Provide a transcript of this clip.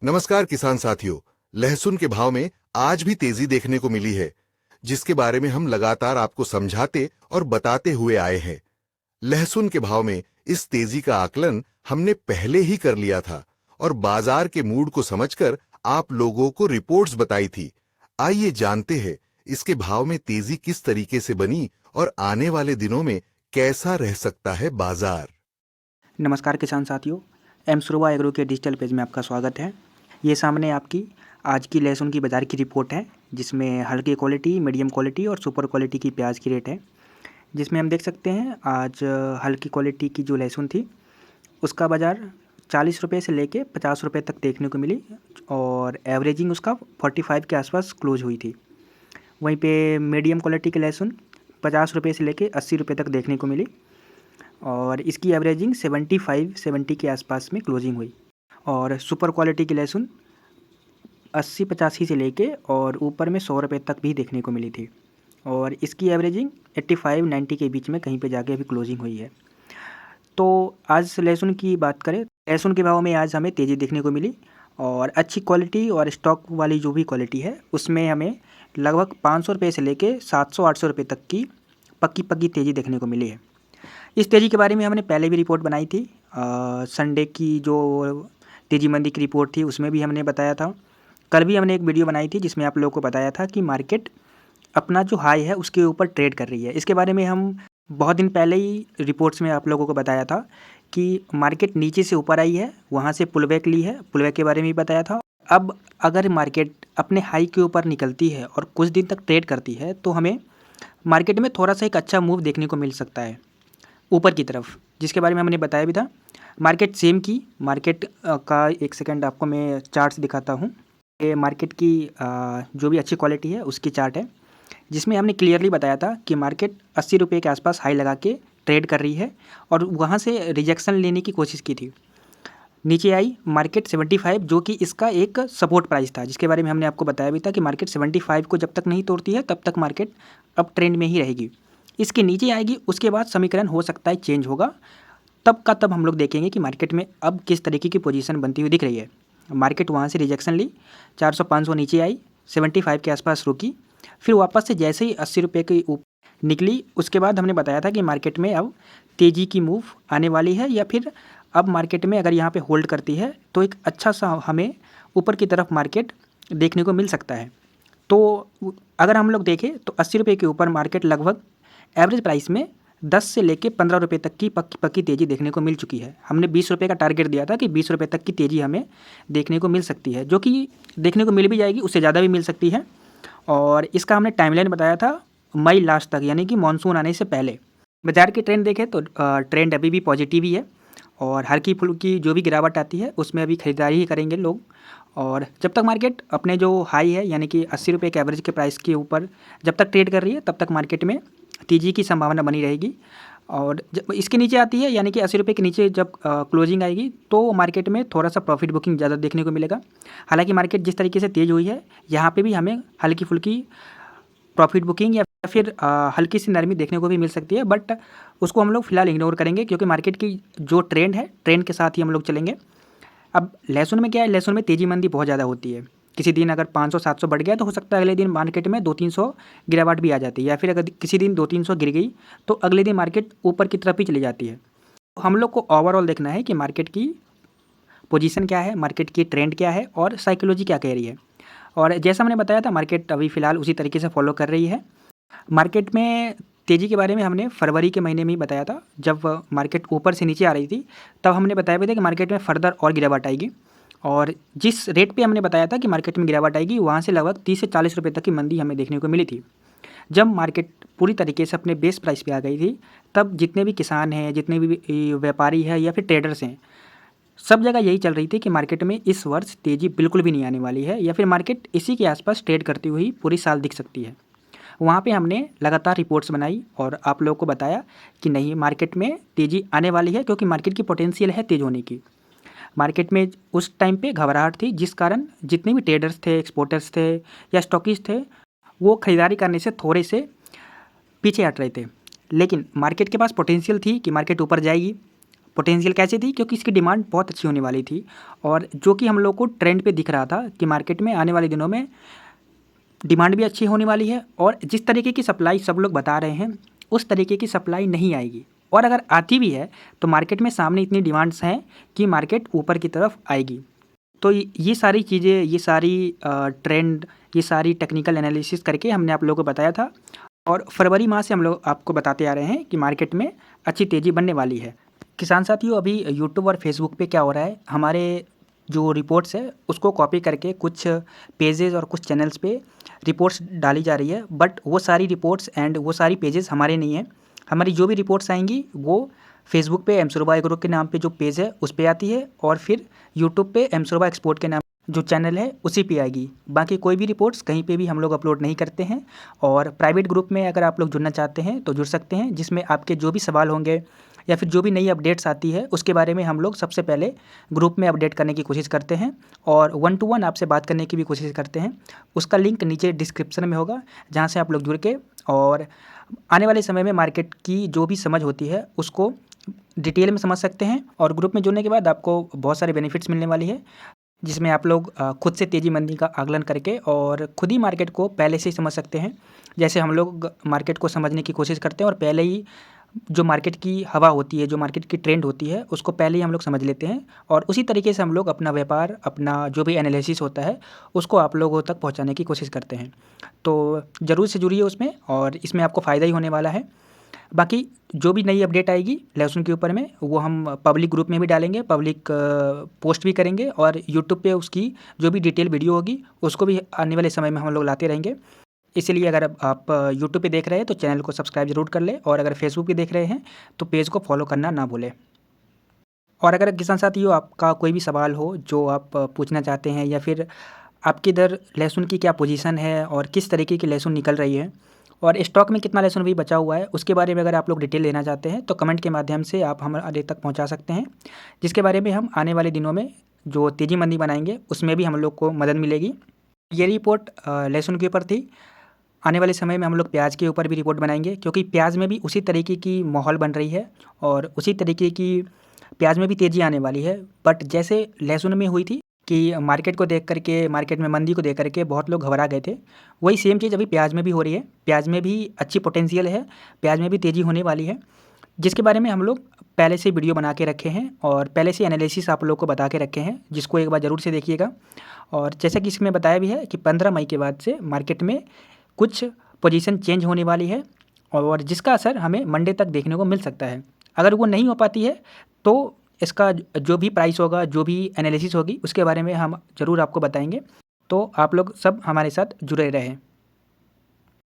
नमस्कार किसान साथियों। लहसुन के भाव में आज भी तेजी देखने को मिली है, जिसके बारे में हम लगातार आपको समझाते और बताते हुए आए हैं। लहसुन के भाव में इस तेजी का आकलन हमने पहले ही कर लिया था और बाजार के मूड को समझकर आप लोगों को रिपोर्ट्स बताई थी। आइए जानते हैं इसके भाव में तेजी किस तरीके से बनी और आने वाले दिनों में कैसा रह सकता है बाजार। नमस्कार किसान साथियों, एम सुरवा एग्रो के डिजिटल पेज में आपका स्वागत है। ये सामने आपकी आज की लहसुन की बाज़ार की रिपोर्ट है, जिसमें हल्की क्वालिटी, मीडियम क्वालिटी और सुपर क्वालिटी की प्याज की रेट है। जिसमें हम देख सकते हैं आज हल्की क्वालिटी की जो लहसुन थी उसका बाज़ार 40 रुपये से लेके 50 रुपये तक देखने को मिली और एवरेजिंग उसका 45 के आसपास क्लोज हुई थी। वहीं पे मीडियम क्वालिटी की लहसुन 50 रुपये से लेके 80 रुपये तक देखने को मिली और इसकी एवरेजिंग 70 के आसपास में क्लोजिंग हुई। और सुपर क्वालिटी की लहसुन 80-85 से लेके और ऊपर में 100 रुपये तक भी देखने को मिली थी और इसकी एवरेजिंग 85-90 के बीच में कहीं पे जाके अभी क्लोजिंग हुई है। तो आज लहसुन की बात करें, लहसुन के भाव में आज हमें तेज़ी देखने को मिली और अच्छी क्वालिटी और स्टॉक वाली जो भी क्वालिटी है उसमें हमें लगभग 500 रुपये से लेके 700-800 रुपये तक की पक्की तेज़ी देखने को मिली है। इस तेज़ी के बारे में हमने पहले भी रिपोर्ट बनाई थी। संडे की जो तेज़ी मंदी की रिपोर्ट थी उसमें भी हमने बताया था। कल भी हमने एक वीडियो बनाई थी जिसमें आप लोगों को बताया था कि मार्केट अपना जो हाई है उसके ऊपर ट्रेड कर रही है। इसके बारे में हम बहुत दिन पहले ही रिपोर्ट्स में आप लोगों को बताया था कि मार्केट नीचे से ऊपर आई है, वहाँ से पुलबैक ली है, पुलबैक के बारे में भी बताया था। अब अगर मार्केट अपने हाई के ऊपर निकलती है और कुछ दिन तक ट्रेड करती है तो हमें मार्केट में थोड़ा सा एक अच्छा मूव देखने को मिल सकता है ऊपर की तरफ, जिसके बारे में हमने बताया भी था। मार्केट सेम की मार्केट का एक सेकंड आपको मैं चार्ट्स दिखाता हूँ। ये मार्केट की जो भी अच्छी क्वालिटी है उसकी चार्ट है, जिसमें हमने क्लियरली बताया था कि मार्केट 80 रुपये के आसपास हाई लगा के ट्रेड कर रही है और वहाँ से रिजेक्शन लेने की कोशिश की थी। नीचे आई मार्केट 75, जो कि इसका एक सपोर्ट प्राइस था, जिसके बारे में हमने आपको बताया भी था कि मार्केट 75 को जब तक नहीं तोड़ती है तब तक मार्केट अब ट्रेंड में ही रहेगी। इसके नीचे आएगी, उसके बाद समीकरण हो सकता है चेंज होगा। तब का तब हम लोग देखेंगे कि मार्केट में अब किस तरीके की पोजीशन बनती हुई दिख रही है। मार्केट वहाँ से रिजेक्शन ली, 400-500 नीचे आई, 75 के आसपास रुकी, फिर वापस से जैसे ही 80 रुपये के ऊपर निकली, उसके बाद हमने बताया था कि मार्केट में अब तेज़ी की मूव आने वाली है या फिर अब मार्केट में अगर यहाँ पे होल्ड करती है तो एक अच्छा सा हमें ऊपर की तरफ मार्केट देखने को मिल सकता है। तो अगर हम लोग देखें तो 80 रुपये के ऊपर मार्केट लगभग एवरेज प्राइस में 10 से लेके 15 रुपये तक की पक्की तेज़ी देखने को मिल चुकी है। हमने 20 रुपये का टारगेट दिया था कि 20 रुपये तक की तेज़ी हमें देखने को मिल सकती है, जो कि देखने को मिल भी जाएगी, उससे ज़्यादा भी मिल सकती है। और इसका हमने टाइमलाइन बताया था मई लास्ट तक, यानी कि मानसून आने से पहले। बाज़ार की ट्रेंड देखें तो ट्रेंड अभी भी पॉजिटिव ही है और हल्की फुल्की जो भी गिरावट आती है उसमें अभी ख़रीदारी ही करेंगे लोग। और जब तक मार्केट अपने जो हाई है यानी कि 80 रुपये के एवरेज के प्राइस के ऊपर जब तक ट्रेड कर रही है तब तक मार्केट में तेज़ी की संभावना बनी रहेगी। और जब इसके नीचे आती है यानी कि 80 रुपये के नीचे जब क्लोजिंग आएगी तो मार्केट में थोड़ा सा प्रॉफिट बुकिंग ज़्यादा देखने को मिलेगा। हालांकि मार्केट जिस तरीके से तेज़ हुई है यहाँ पे भी हमें हल्की फुल्की प्रॉफिट बुकिंग या फिर हल्की सी नरमी देखने को भी मिल सकती है, बट उसको हम लोग फिलहाल इग्नोर करेंगे क्योंकि मार्केट की जो ट्रेंड है ट्रेंड के साथ ही हम लोग चलेंगे। अब लहसुन में क्या है, लहसुन में तेज़ी मंदी बहुत ज़्यादा होती है। किसी दिन अगर 500-700 बढ़ गया तो हो सकता है अगले दिन मार्केट में 200-300 गिरावट भी आ जाती है, या फिर अगर किसी दिन 200-300 गिर गई तो अगले दिन मार्केट ऊपर की तरफ ही चली जाती है। हम लोग को ओवरऑल देखना है कि मार्केट की पोजीशन क्या है, मार्केट की ट्रेंड क्या है और साइकोलॉजी क्या कह रही है। और जैसा मैंने बताया था मार्केट अभी फ़िलहाल उसी तरीके से फॉलो कर रही है। मार्केट में तेज़ी के बारे में हमने फरवरी के महीने में ही बताया था, जब मार्केट ऊपर से नीचे आ रही थी तब हमने बताया भी था कि मार्केट में फर्दर और गिरावट आएगी। और जिस रेट पे हमने बताया था कि मार्केट में गिरावट आएगी वहाँ से लगभग 30 से 40 रुपये तक की मंदी हमें देखने को मिली थी। जब मार्केट पूरी तरीके से अपने बेस प्राइस पे आ गई थी तब जितने भी किसान हैं, जितने भी व्यापारी हैं या फिर ट्रेडर्स हैं, सब जगह यही चल रही थी कि मार्केट में इस वर्ष तेज़ी बिल्कुल भी नहीं आने वाली है या फिर मार्केट इसी के आसपास ट्रेड करती हुई पूरी साल दिख सकती है। वहाँ पे हमने लगातार रिपोर्ट्स बनाई और आप लोगों को बताया कि नहीं, मार्केट में तेज़ी आने वाली है क्योंकि मार्केट की पोटेंशियल है तेज़ होने की। मार्केट में उस टाइम पे घबराहट थी जिस कारण जितने भी ट्रेडर्स थे, एक्सपोर्टर्स थे या स्टॉकिस्ट थे, वो ख़रीदारी करने से थोड़े से पीछे हट रहे थे। लेकिन मार्केट के पास पोटेंशियल थी कि मार्केट ऊपर जाएगी, पोटेंशियल कैसे थी, क्योंकि इसकी डिमांड बहुत अच्छी होने वाली थी और जो कि हम लोग को ट्रेंड पे दिख रहा था कि मार्केट में आने वाले दिनों में डिमांड भी अच्छी होने वाली है और जिस तरीके की सप्लाई सब लोग बता रहे हैं उस तरीके की सप्लाई नहीं आएगी, और अगर आती भी है तो मार्केट में सामने इतनी डिमांड्स हैं कि मार्केट ऊपर की तरफ आएगी। तो ये सारी चीज़ें, ये सारी ट्रेंड, ये सारी टेक्निकल एनालिसिस करके हमने आप लोगों को बताया था और फरवरी माह से हम लोग आपको बताते आ रहे हैं कि मार्केट में अच्छी तेज़ी बनने वाली है। किसान साथियों, अभी यूट्यूब और फेसबुक पे क्या हो रहा है, हमारे जो रिपोर्ट्स है उसको कॉपी करके कुछ पेजेस और कुछ चैनल्स पे रिपोर्ट्स डाली जा रही है, बट वो सारी रिपोर्ट्स एंड वो सारी पेजेस हमारे नहीं हैं। हमारी जो भी रिपोर्ट्स आएंगी वो फेसबुक पे एमसुरबा एग्रो के नाम पे जो पेज है उस पे आती है और फिर यूट्यूब पे एमसुरबा एक्सपोर्ट के नाम जो चैनल है उसी पे आएगी। बाकी कोई भी रिपोर्ट्स कहीं पे भी हम लोग अपलोड नहीं करते हैं। और प्राइवेट ग्रुप में अगर आप लोग जुड़ना चाहते हैं तो जुड़ सकते हैं, जिसमें आपके जो भी सवाल होंगे या फिर जो भी नई अपडेट्स आती है उसके बारे में हम लोग सबसे पहले ग्रुप में अपडेट करने की कोशिश करते हैं और 1 to 1 आपसे बात करने की भी कोशिश करते हैं। उसका लिंक नीचे डिस्क्रिप्शन में होगा, जहाँ से आप लोग जुड़ के और आने वाले समय में मार्केट की जो भी समझ होती है उसको डिटेल में समझ सकते हैं। और ग्रुप में जुड़ने के बाद आपको बहुत सारे बेनिफिट्स मिलने वाली है, जिसमें आप लोग खुद से तेज़ी मंदी का आकलन करके और खुद ही मार्केट को पहले से ही समझ सकते हैं। जैसे हम लोग मार्केट को समझने की कोशिश करते हैं और पहले ही जो मार्केट की हवा होती है, जो मार्केट की ट्रेंड होती है उसको पहले ही हम लोग समझ लेते हैं और उसी तरीके से हम लोग अपना व्यापार, अपना जो भी एनालिसिस होता है उसको आप लोगों तक पहुंचाने की कोशिश करते हैं। तो ज़रूर से जुड़िए उसमें और इसमें आपको फ़ायदा ही होने वाला है। बाकी जो भी नई अपडेट आएगी लहसुन के ऊपर में वो हम पब्लिक ग्रुप में भी डालेंगे, पब्लिक पोस्ट भी करेंगे और यूट्यूब पे उसकी जो भी डिटेल वीडियो होगी उसको भी आने वाले समय में हम लोग लाते रहेंगे। इसलिए अगर आप यूट्यूब पे देख रहे हैं तो चैनल को सब्सक्राइब ज़रूर कर लें और अगर फेसबुक पे देख रहे हैं तो पेज को फॉलो करना ना भूलें। और अगर किसान साथियों आपका कोई भी सवाल हो जो आप पूछना चाहते हैं या फिर आपके इधर लहसुन की क्या पोजीशन है और किस तरीके की लहसुन निकल रही है और स्टॉक में कितना लहसुन भी बचा हुआ है, उसके बारे में अगर आप लोग डिटेल लेना चाहते हैं तो कमेंट के माध्यम से आप हमारे तक पहुंचा सकते हैं, जिसके बारे में हम आने वाले दिनों में जो तेज़ी मंदी बनाएंगे उसमें भी हम लोग को मदद मिलेगी। ये रिपोर्ट लहसुन के ऊपर थी। आने वाले समय में हम लोग प्याज के ऊपर भी रिपोर्ट बनाएंगे, क्योंकि प्याज में भी उसी तरीके की माहौल बन रही है और उसी तरीके की प्याज में भी तेज़ी आने वाली है। बट जैसे लहसुन में हुई थी कि मार्केट को देख करके, मार्केट में मंदी को देख करके बहुत लोग घबरा गए थे, वही सेम चीज़ अभी प्याज में भी हो रही है। प्याज में भी अच्छी पोटेंशियल है, प्याज में भी तेज़ी होने वाली है, जिसके बारे में हम लोग पहले से वीडियो बना के रखे हैं और पहले से एनालिसिस आप लोग को बता के रखे हैं, जिसको एक बार ज़रूर से देखिएगा। और जैसा कि इसमें बताया भी है कि 15 मई के बाद से मार्केट में कुछ पोजीशन चेंज होने वाली है और जिसका असर हमें मंडे तक देखने को मिल सकता है। अगर वो नहीं हो पाती है तो इसका जो भी प्राइस होगा, जो भी एनालिसिस होगी उसके बारे में हम ज़रूर आपको बताएंगे। तो आप लोग सब हमारे साथ जुड़े रहें।